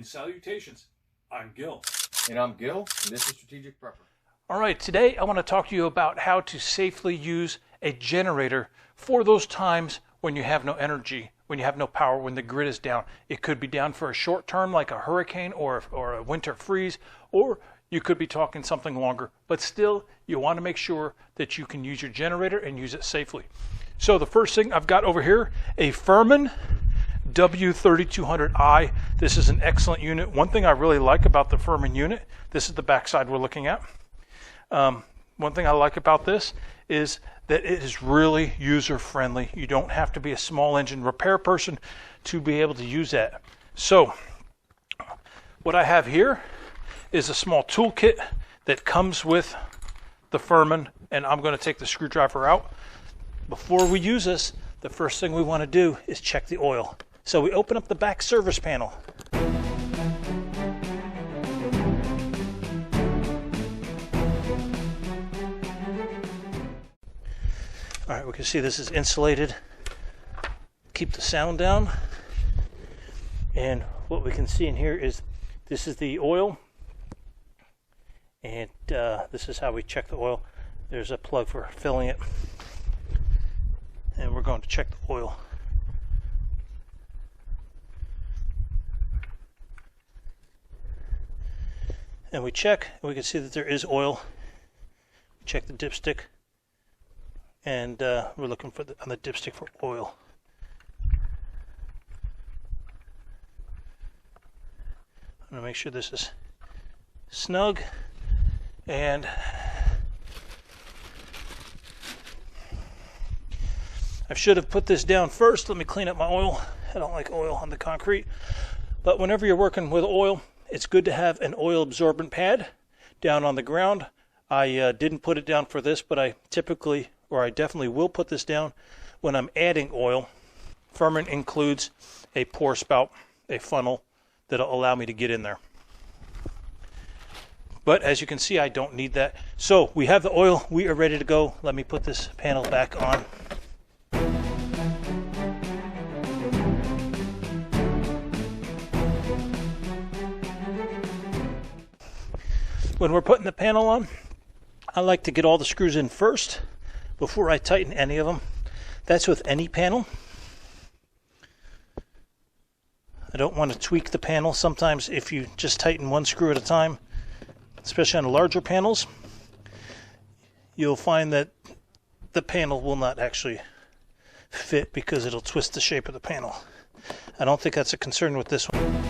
And salutations, I'm Gil. And I'm Gil, and this is Strategic Prepper. All right, today I want to talk to you about how to safely use a generator for those times when you have no energy, when you have no power, when the grid is down. It could be down for a short term like a hurricane or a winter freeze, or you could be talking something longer, but still you want to make sure that you can use your generator and use it safely. So the first thing I've got over here, a Firman W3200i. This is an excellent unit. One thing I really like about the Firman unit, this is the backside we're looking at. One thing I like about this is that it is really user friendly. You don't have to be a small engine repair person to be able to use that. So what I have here is a small toolkit that comes with the Firman, and I'm going to take the screwdriver out. Before we use this, the first thing we want to do is check the oil. So we open up the back service panel. All right, we can see this is insulated. Keep the sound down. And what we can see in here is this is the oil. And this is how we check the oil. There's a plug for filling it. And we're going to check the oil. And we check, and we can see that there is oil. We check the dipstick, and we're looking for on the dipstick for oil. I'm going to make sure this is snug, and I should have put this down first. Let me clean up my oil. I don't like oil on the concrete, but whenever you're working with oil, it's good to have an oil absorbent pad down on the ground. I didn't put it down for this, but I definitely will put this down when I'm adding oil. Firman includes a pour spout, a funnel that'll allow me to get in there. But as you can see, I don't need that. So we have the oil. We are ready to go. Let me put this panel back on. When we're putting the panel on, I like to get all the screws in first before I tighten any of them. That's with any panel. I don't want to tweak the panel. Sometimes if you just tighten one screw at a time, especially on the larger panels, you'll find that the panel will not actually fit because it'll twist the shape of the panel. I don't think that's a concern with this one.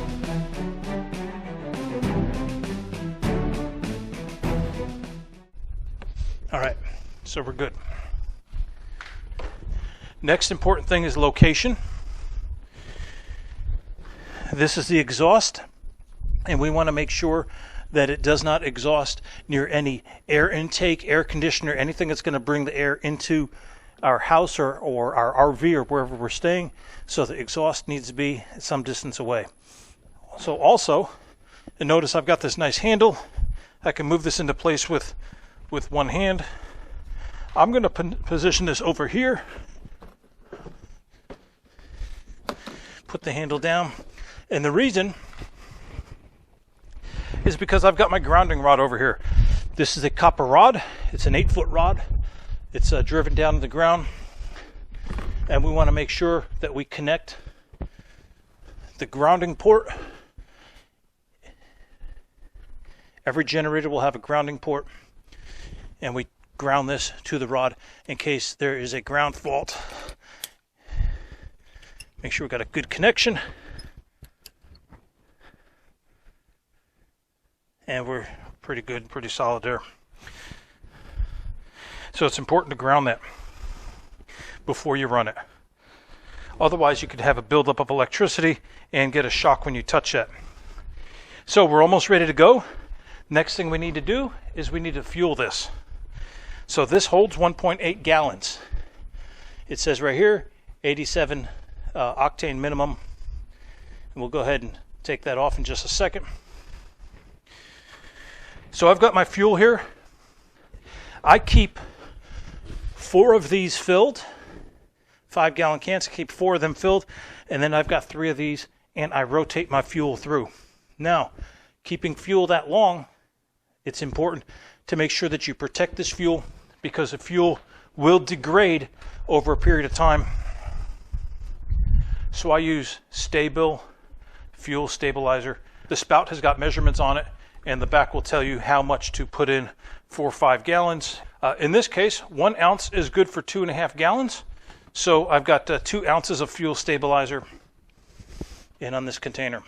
All right, so we're good. Next important thing is location. This is the exhaust, and we want to make sure that it does not exhaust near any air intake, air conditioner, anything that's going to bring the air into our house or our RV or wherever we're staying. So the exhaust needs to be some distance away. So also, and notice I've got this nice handle. I can move this into place with one hand. I'm going to position this over here. Put the handle down. And the reason is because I've got my grounding rod over here. This is a copper rod. It's an 8-foot rod. It's driven down to the ground. And we want to make sure that we connect the grounding port. Every generator will have a grounding port. And we ground this to the rod in case there is a ground fault. Make sure we've got a good connection. And we're pretty good, pretty solid there. So it's important to ground that before you run it. Otherwise you could have a buildup of electricity and get a shock when you touch that. So we're almost ready to go. Next thing we need to do is we need to fuel this. So this holds 1.8 gallons. It says right here, 87 octane minimum. And we'll go ahead and take that off in just a second. So I've got my fuel here. I keep 4 of these filled, 5-gallon cans. I keep 4 of them filled, and then I've got 3 of these, and I rotate my fuel through. Now, keeping fuel that long, it's important to make sure that you protect this fuel, because the fuel will degrade over a period of time. So I use Sta-Bil fuel stabilizer. The spout has got measurements on it, and the back will tell you how much to put in 4 or 5 gallons. In this case, 1 ounce is good for 2.5 gallons. So I've got 2 ounces of fuel stabilizer in on this container.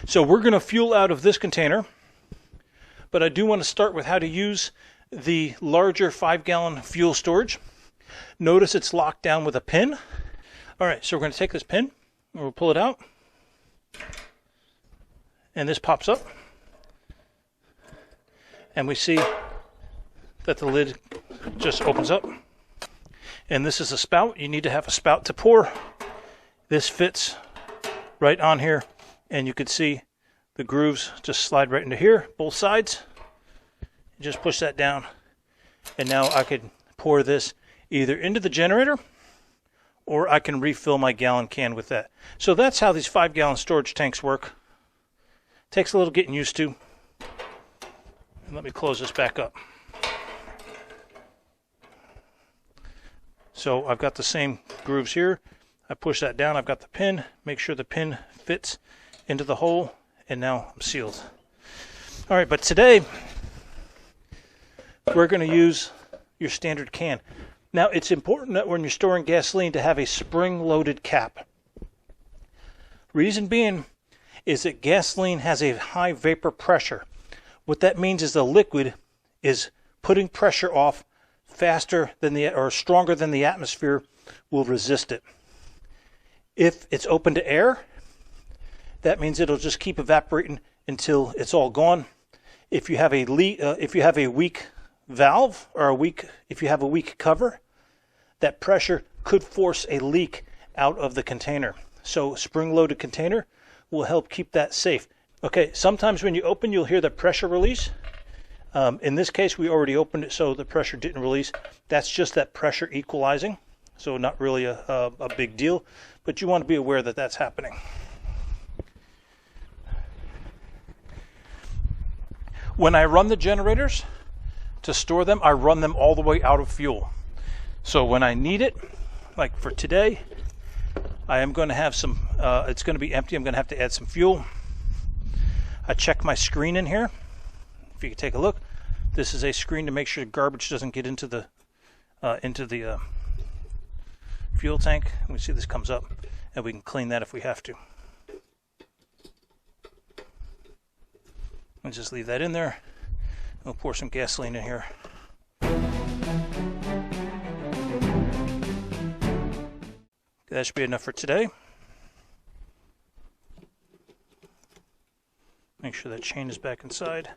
So we're going to fuel out of this container, but I do want to start with how to use the larger 5-gallon fuel storage. Notice it's locked down with a pin. All right, so we're going to take this pin and we'll pull it out. And this pops up. And we see that the lid just opens up. And this is a spout. You need to have a spout to pour. This fits right on here. And you can see the grooves just slide right into here, both sides. Just push that down. And now I could pour this either into the generator, or I can refill my gallon can with that. So that's how these 5-gallon storage tanks work. Takes a little getting used to. And let me close this back up. So I've got the same grooves here. I push that down. I've got the pin. Make sure the pin fits into the hole. And now I'm sealed. All right, but today we're going to use your standard can. Now, it's important that when you're storing gasoline to have a spring-loaded cap. Reason being is that gasoline has a high vapor pressure. What that means is the liquid is putting pressure off faster than stronger than the atmosphere will resist it. If it's open to air, that means it'll just keep evaporating until it's all gone. If you have a weak valve, or if you have a weak cover, that pressure could force a leak out of the container. So spring-loaded container will help keep that safe. Okay, sometimes when you open, you'll hear the pressure release. In this case, we already opened it, so the pressure didn't release. That's just that pressure equalizing, so not really a big deal, but you want to be aware that that's happening. When I run the generators to store them, I run them all the way out of fuel. So when I need it, like for today, I am going to have some, it's going to be empty. I'm going to have to add some fuel. I check my screen in here. If you can take a look, this is a screen to make sure garbage doesn't get into the fuel tank. We see this comes up, and we can clean that if we have to. I'll just leave that in there. We'll pour some gasoline in here. That should be enough for today. Make sure that chain is back inside.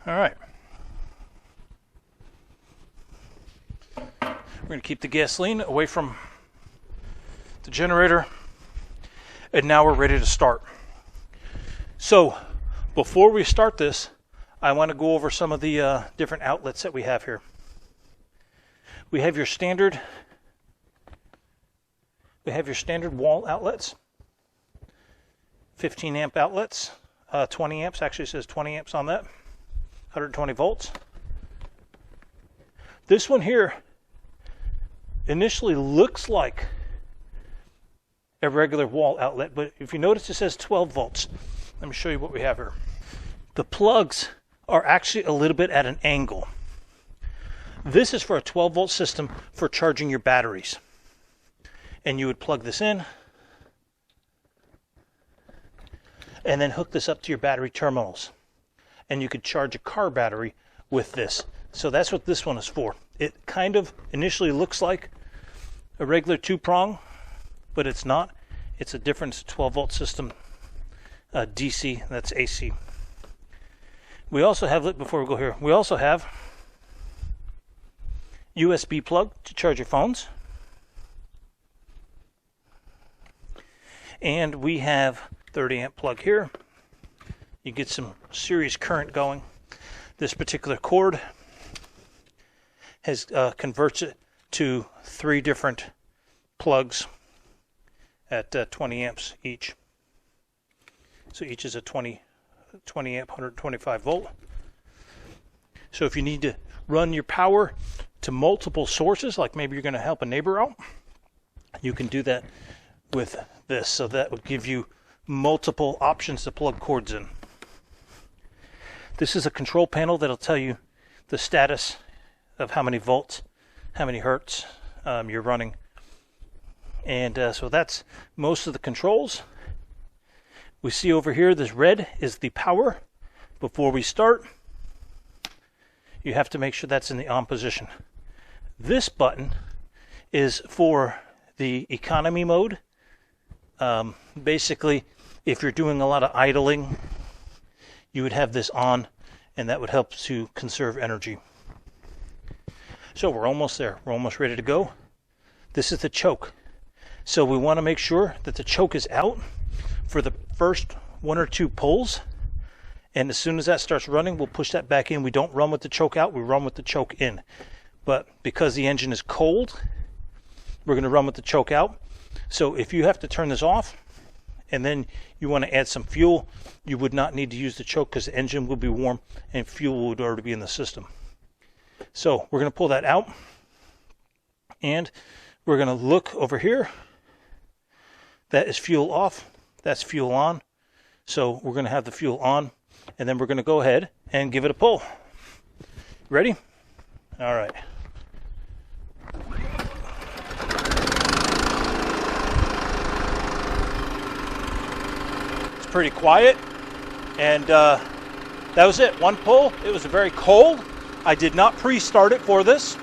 All right. We're going to keep the gasoline away from the generator. And now we're ready to start. So before we start this, I want to go over some of the different outlets that we have here. We have your standard wall outlets, 15 amp outlets, 20 amps, actually it says 20 amps on that, 120 volts. This one here initially looks like a regular wall outlet, but if you notice it says 12 volts. Let me show you what we have here. The plugs are actually a little bit at an angle. This is for a 12 volt system for charging your batteries. And you would plug this in and then hook this up to your battery terminals. And you could charge a car battery with this. So that's what this one is for. It kind of initially looks like a regular 2-prong, but it's not. It's a different 12 volt system, DC, that's AC. We also have, before we go here, we also have USB plug to charge your phones. And we have 30 amp plug here. You get some serious current going. This particular cord has converts it to 3 different plugs, at 20 amps each. So each is a 20 amp, 125 volt. So if you need to run your power to multiple sources, like maybe you're going to help a neighbor out, you can do that with this. So that would give you multiple options to plug cords in. This is a control panel that'll tell you the status of how many volts, how many hertz you're running. And so that's most of the controls. We see over here, this red is the power. Before we start, you have to make sure that's in the on position. This button is for the economy mode. Basically, if you're doing a lot of idling, you would have this on, and that would help to conserve energy. So we're almost there. We're almost ready to go. This is the choke. So we want to make sure that the choke is out for the first 1 or 2 pulls. And as soon as that starts running, we'll push that back in. We don't run with the choke out, we run with the choke in. But because the engine is cold, we're going to run with the choke out. So if you have to turn this off and then you want to add some fuel, you would not need to use the choke because the engine will be warm and fuel would already be in the system. So we're going to pull that out, and we're going to look over here. That is fuel off, that's fuel on. So we're going to have the fuel on, and then we're going to go ahead and give it a pull. Ready? All right. It's pretty quiet, and that was it. One pull. It was very cold. I did not pre-start it for this.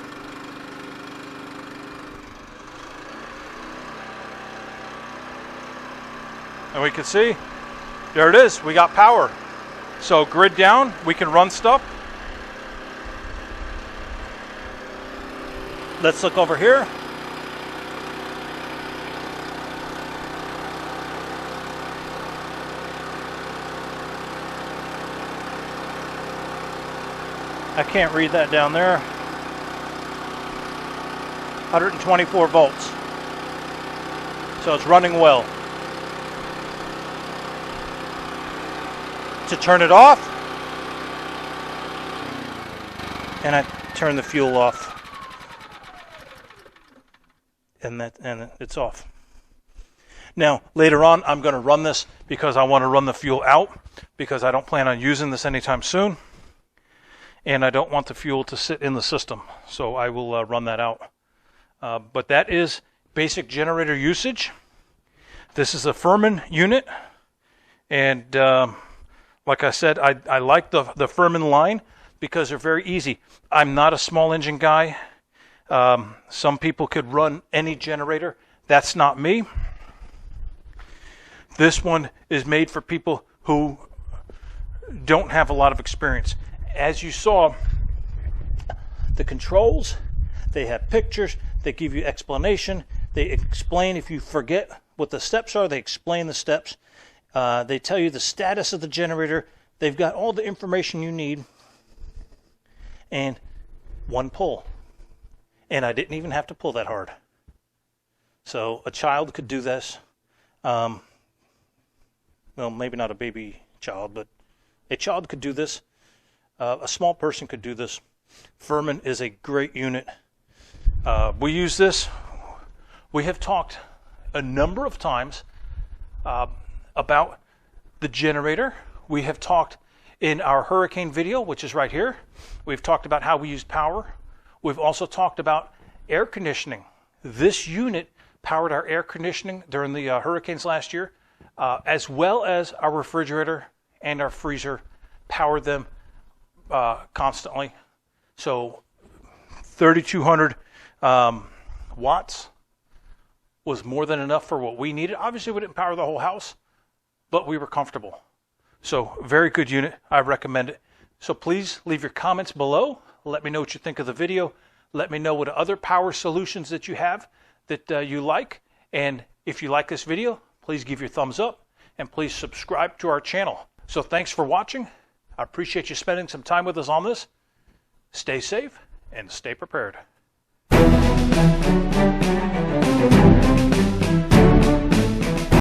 And we can see, there it is. We got power. So grid down, we can run stuff. Let's look over here. I can't read that down there. 124 volts. So it's running well. To turn it off, and I turn the fuel off, and it's off. Now later on I'm going to run this because I want to run the fuel out, because I don't plan on using this anytime soon, and I don't want the fuel to sit in the system, so I will run that out. But that is basic generator usage. This is a Firman unit, and like I said, I like the Firman line because they're very easy. I'm not a small engine guy. Some people could run any generator. That's not me. This one is made for people who don't have a lot of experience. As you saw, the controls, they have pictures, they give you explanation, they explain if you forget what the steps are, they explain the steps. They tell you the status of the generator. They've got all the information you need. And one pull. And I didn't even have to pull that hard. So a child could do this. Well, maybe not a baby child, but a child could do this. A small person could do this. Firman is a great unit. We use this. We have talked a number of times about the generator. We have talked in our hurricane video, which is right here. We've talked about how we use power. We've also talked about air conditioning. This unit powered our air conditioning during the hurricanes last year, as well as our refrigerator and our freezer powered them constantly. So 3,200 watts was more than enough for what we needed. Obviously, we didn't power the whole house, but we were comfortable. So very good unit. I recommend it. So please leave your comments below. Let me know what you think of the video. Let me know what other power solutions that you have that you like. And if you like this video, please give your thumbs up and please subscribe to our channel. So thanks for watching. I appreciate you spending some time with us on this. Stay safe and stay prepared.